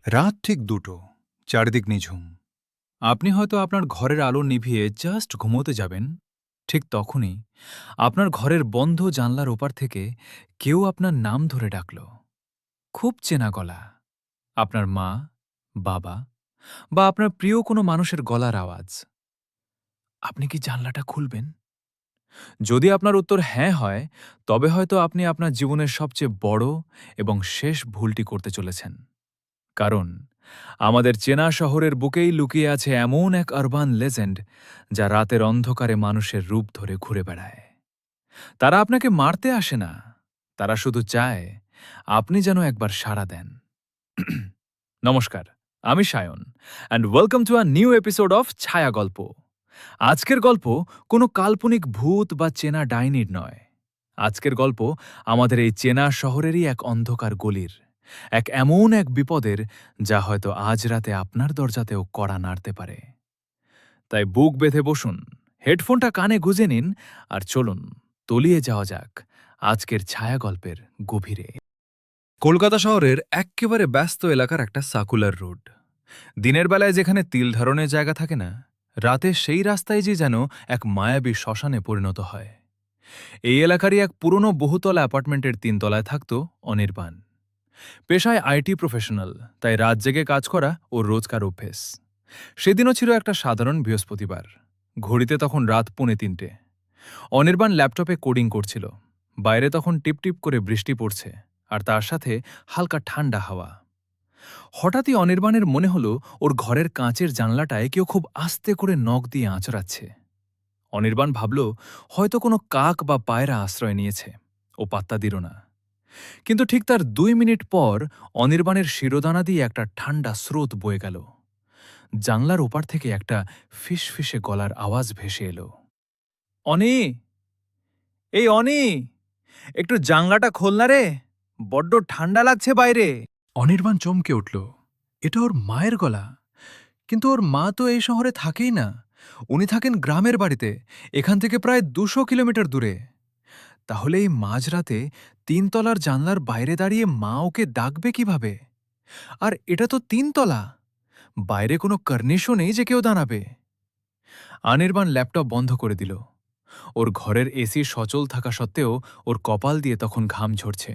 রাত ঠিক ২টো, চারিদিক নিঝুম। আপনি হয়তো আপনার ঘরের আলো নিভিয়ে জাস্ট ঘুমোতে যাবেন। ঠিক তখনই আপনার ঘরের বন্ধ জানলার ওপার থেকে কেউ আপনার নাম ধরে ডাকল। খুব চেনা গলা। আপনার মা, বাবা বা আপনার প্রিয় কোনো মানুষের গলার আওয়াজ। আপনি কি জানলাটা খুলবেন? যদি আপনার উত্তর হ্যাঁ হয়, তবে হয়তো আপনি আপনার জীবনের সবচেয়ে বড় এবং শেষ ভুলটি করতে চলেছেন। কারণ আমাদের চেনা শহরের বুকেই লুকিয়ে আছে এমন এক আরবান লেজেন্ড যা রাতের অন্ধকারে মানুষের রূপ ধরে ঘুরে বেড়ায়। তারা আপনাকে মারতে আসে না, তারা শুধু চায় আপনি যেন একবার সাড়া দেন। নমস্কার, আমি Sayan and welcome to a new episode of ছায়া গল্প। আজকের গল্প কোনো কাল্পনিক ভূত বা চেনা ডাইনির নয়। আজকের গল্প আমাদের এই চেনা শহরেরই এক অন্ধকার গলির, এমন এক বিপদের যা হয়তো আজ রাতে আপনার দরজাতেও কড়া নাড়তে পারে। তাই বুক বেঁধে বসুন, হেডফোনটা কানে গুঁজে নিন আর চলুন তলিয়ে যাওয়া যাক আজকের ছায়া গল্পের গভীরে। কলকাতা শহরের এক্কেবারে ব্যস্ত এলাকার একটা সার্কুলার রোড। দিনের বেলায় যেখানে তিল ধারণের জায়গা থাকে না, রাতে সেই রাস্তায় যে যেন এক মায়াবী শ্মশানে পরিণত হয়। এই এলাকারই এক পুরনো বহুতলা অ্যাপার্টমেন্টের ৩ তলায় থাকত অনির্বাণ। পেশায় আইটি প্রফেশনাল, তাই রাত জেগে কাজ করা ওর রোজকার অভ্যেস। সেদিনও ছিল একটা সাধারণ বৃহস্পতিবার। ঘড়িতে তখন রাত 2:45। অনির্বাণ ল্যাপটপে কোডিং করছিল। বাইরে তখন টিপটিপ করে বৃষ্টি পড়ছে, আর তার সাথে হালকা ঠান্ডা হাওয়া। হঠাৎই অনির্বাণের মনে হলো ওর ঘরের কাঁচের জানলাটায় কেউ খুব আস্তে করে নখ দিয়ে আঁচড়াচ্ছে। অনির্বাণ ভাবল হয়তো কোনো কাক বা পায়রা আশ্রয় নিয়েছে। ও পাত্তা দিল না। কিন্তু ঠিক তার ২ মিনিট পর অনির্বাণের শিরোদানা দিয়ে একটা ঠান্ডা স্রোত বয়ে গেল। জানলার ওপার থেকে একটা ফিসফিসে গলার আওয়াজ ভেসে এলো। অনি, এই অনি, একটু জানলাটা খোল না রে, বড্ড ঠান্ডা লাগছে বাইরে। অনির্বাণ চমকে উঠল। এটা ওর মায়ের গলা। কিন্তু ওর মা তো এই শহরে থাকেই না। উনি থাকেন গ্রামের বাড়িতে, এখান থেকে প্রায় ২০০ কিলোমিটার দূরে। তাহলে এই মাঝরাতে ৩ তলার জানলার বাইরে দাঁড়িয়ে মা ওকে ডাকবে কিভাবে? আর এটা তো ৩ তলা, বাইরে কোনো কর্নিশও নেই যে কেউ দাঁড়াবে। অনির্বাণ ল্যাপটপ বন্ধ করে দিল। ওর ঘরের এসি সচল থাকা সত্ত্বেও ওর কপাল দিয়ে তখন ঘাম ঝরছে।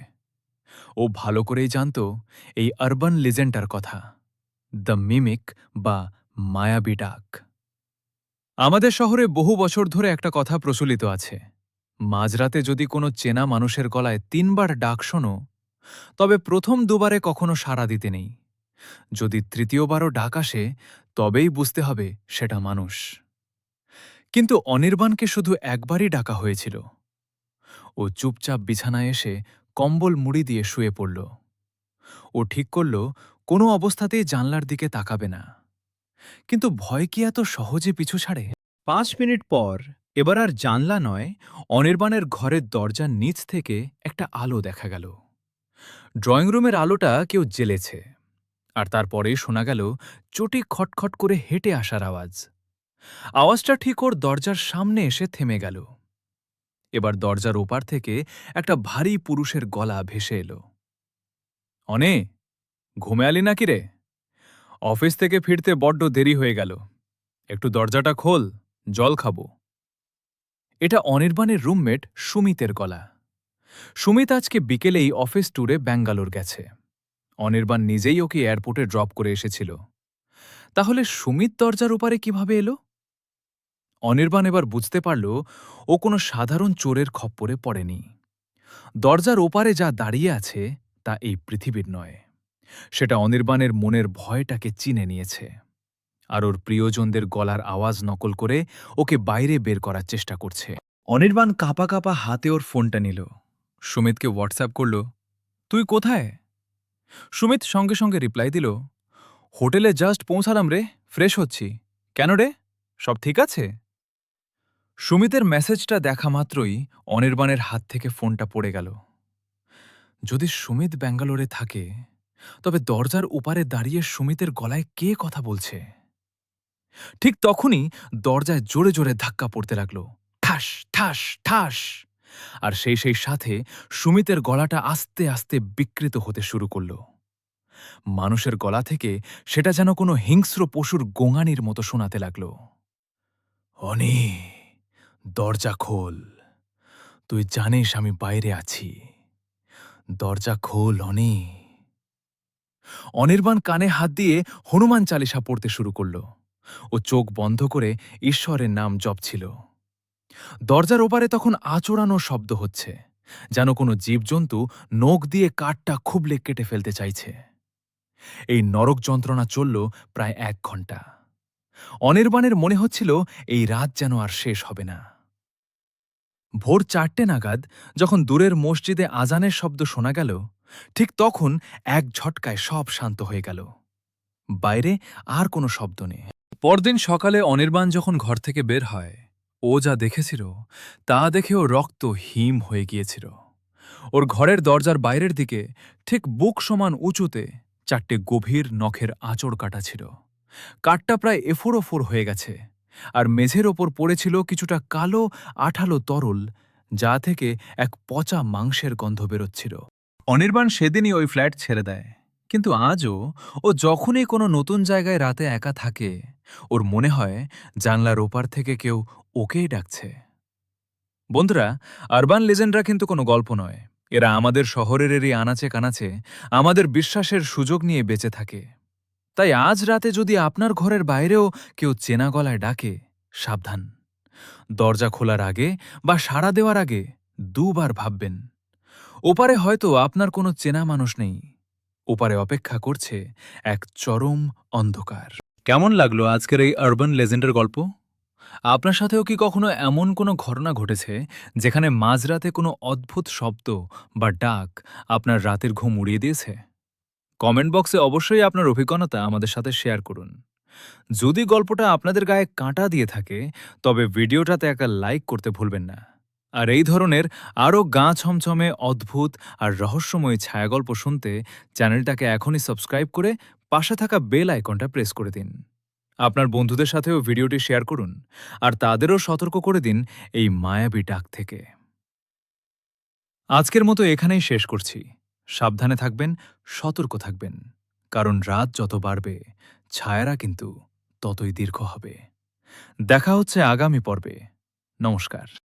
ও ভালো করেই জানত এই আরবান লিজেন্ডটার কথা, দ্য মিমিক বা মায়াবী ডাক। আমাদের শহরে বহু বছর ধরে একটা কথা প্রচলিত আছে, মাঝরাতে যদি কোনো চেনা মানুষের গলায় ৩ বার ডাক শোনো, তবে প্রথম ২ বারে কখনো সাড়া দিতে নেই। যদি তৃতীয়বারও ডাক আসে, তবেই বুঝতে হবে সেটা মানুষ। কিন্তু অনির্বাণকে শুধু একবারই ডাকা হয়েছিল। ও চুপচাপ বিছানায় এসে কম্বল মুড়ি দিয়ে শুয়ে পড়ল। ও ঠিক করল কোনো অবস্থাতেই জানলার দিকে তাকাবে না। কিন্তু ভয় কি এত সহজে পিছু ছাড়ে? ৫ মিনিট পর এবার আর জানলা নয়, অনির্বাণের ঘরের দরজার নিচ থেকে একটা আলো দেখা গেল। ড্রয়িং রুমের আলোটা কেউ জ্বেলেছে, আর তারপরেই শোনা গেল চটি খটখট করে হেঁটে আসার আওয়াজ। আওয়াজটা ঠিক ওর দরজার সামনে এসে থেমে গেল। এবার দরজার ওপার থেকে একটা ভারী পুরুষের গলা ভেসে এলো। অনে, ঘুমে আলি নাকি রে? অফিস থেকে ফিরতে বড্ড দেরি হয়ে গেল, একটু দরজাটা খোল, জল খাবো। এটা অনির্বাণের রুমমেট সুমিতের গলা। সুমিত আজকে বিকেলেই অফিস ট্যুরে ব্যাঙ্গালোর গেছে। অনির্বাণ নিজেই ওকে এয়ারপোর্টে ড্রপ করে এসেছিল। তাহলে সুমিত দরজার ওপারে কিভাবে এলো? অনির্বাণ এবার বুঝতে পারল ও কোনো সাধারণ চোরের খপ্পরে পড়েনি। দরজার ওপারে যা দাঁড়িয়ে আছে তা এই পৃথিবীর নয়। সেটা অনির্বাণের মনের ভয়টাকে চিনে নিয়েছে, আর ওর প্রিয়জনদের গলার আওয়াজ নকল করে ওকে বাইরে বের করার চেষ্টা করছে। অনির্বাণ কাঁপা কাঁপা হাতে ওর ফোনটা নিল। সুমিতকে হোয়াটসঅ্যাপ করল, তুই কোথায়? সুমিত সঙ্গে সঙ্গে রিপ্লাই দিল, হোটেলে জাস্ট পৌঁছালাম রে, ফ্রেশ হচ্ছি। কেন রে, সব ঠিক আছে? সুমিতের মেসেজটা দেখা মাত্রই অনির্বাণের হাত থেকে ফোনটা পড়ে গেল। যদি সুমিত ব্যাঙ্গালোরে থাকে, তবে দরজার ওপারে দাঁড়িয়ে সুমিতের গলায় কে কথা বলছে? ঠিক তখনই দরজায় জোরে জোরে ধাক্কা পড়তে লাগল, ঠাস ঠাস ঠাস। আর সেই সাথে সুমিতের গলাটা আস্তে আস্তে বিকৃত হতে শুরু করল। মানুষের গলা থেকে সেটা যেন কোনো হিংস্র পশুর গোঙানির মতো শোনাতে লাগল। অনি, দরজা খোল। তুই জানিস আমি বাইরে আছি। দরজা খোল অনি। অনির্বাণ কানে হাত দিয়ে হনুমান চালিসা পড়তে শুরু করল। ও চোখ বন্ধ করে ঈশ্বরের নাম জপছিল। দরজার ওপারে তখন আচোড়ানো শব্দ হচ্ছে, যেন কোনো জীবজন্তু নখ দিয়ে কাঠটা খুবলে কেটে ফেলতে চাইছে। এই নরক যন্ত্রণা চলল প্রায় 1 ঘন্টা। অনির্বাণের মনে হচ্ছিল এই রাত যেন আর শেষ হবে না। ভোর 4টে নাগাদ যখন দূরের মসজিদে আজানের শব্দ শোনা গেল, ঠিক তখন এক ঝটকায় সব শান্ত হয়ে গেল। বাইরে আর কোনো শব্দ নেই। পরদিন সকালে অনির্বাণ যখন ঘর থেকে বের হয়, ও যা দেখেছিল তা দেখে ও রক্ত হিম হয়ে গিয়েছিল। ওর ঘরের দরজার বাইরের দিকে ঠিক বুক সমান উঁচুতে 4টে গভীর নখের আঁচড় কাটা ছিল। কাঠটা প্রায় এফোর ওফোর হয়ে গেছে, আর মেঝের ওপর পড়েছিল কিছুটা কালো আঠালো তরল, যা থেকে এক পচা মাংসের গন্ধ বেরোচ্ছিল। অনির্বাণ সেদিনই ওই ফ্ল্যাট ছেড়ে দেয়, কিন্তু আজও ও যখনই কোনো নতুন জায়গায় রাতে একা থাকে, ওর মনে হয় জানলার ওপার থেকে কেউ ওকেই ডাকছে। বন্ধুরা, আরবান লেজেন্ডরা কিন্তু কোনো গল্প নয়। এরা আমাদের শহরেরই আনাচে কানাচে আমাদের বিশ্বাসের সুযোগ নিয়ে বেঁচে থাকে। তাই আজ রাতে যদি আপনার ঘরের বাইরেও কেউ চেনা গলায় ডাকে, সাবধান। দরজা খোলার আগে বা সাড়া দেওয়ার আগে 2 বার ভাববেন। ওপারে হয়তো আপনার কোনো চেনা মানুষ নেই। ওপারে অপেক্ষা করছে এক চরম অন্ধকার। কেমন লাগলো আজকের এই আরবান লেজেন্ডের গল্প? আপনার সাথেও কি কখনো এমন কোনো ঘটনা ঘটেছে যেখানে মাঝরাতে কোনো অদ্ভুত শব্দ বা ডাক আপনার রাতের ঘুম উড়িয়ে দিয়েছে? কমেন্ট বক্সে অবশ্যই আপনার অভিজ্ঞতা আমাদের সাথে শেয়ার করুন। যদি গল্পটা আপনাদের গায়ে কাঁটা দিয়ে থাকে, তবে ভিডিওটাতে একটা লাইক করতে ভুলবেন না। আর এই ধরনের আরও গা ছমছমে অদ্ভুত আর রহস্যময় ছায়াগল্প শুনতে চ্যানেলটাকে এখনই সাবস্ক্রাইব করে পাশে থাকা বেল আইকনটা প্রেস করে দিন। আপনার বন্ধুদের সাথেও ভিডিওটি শেয়ার করুন, আর তাদেরও সতর্ক করে দিন এই মায়াবী ডাক থেকে। আজকের মতো এখানেই শেষ করছি। সাবধানে থাকবেন, সতর্ক থাকবেন, কারণ রাত যত বাড়বে ছায়ারা কিন্তু ততই দীর্ঘ হবে। দেখা হচ্ছে আগামী পর্বে। নমস্কার।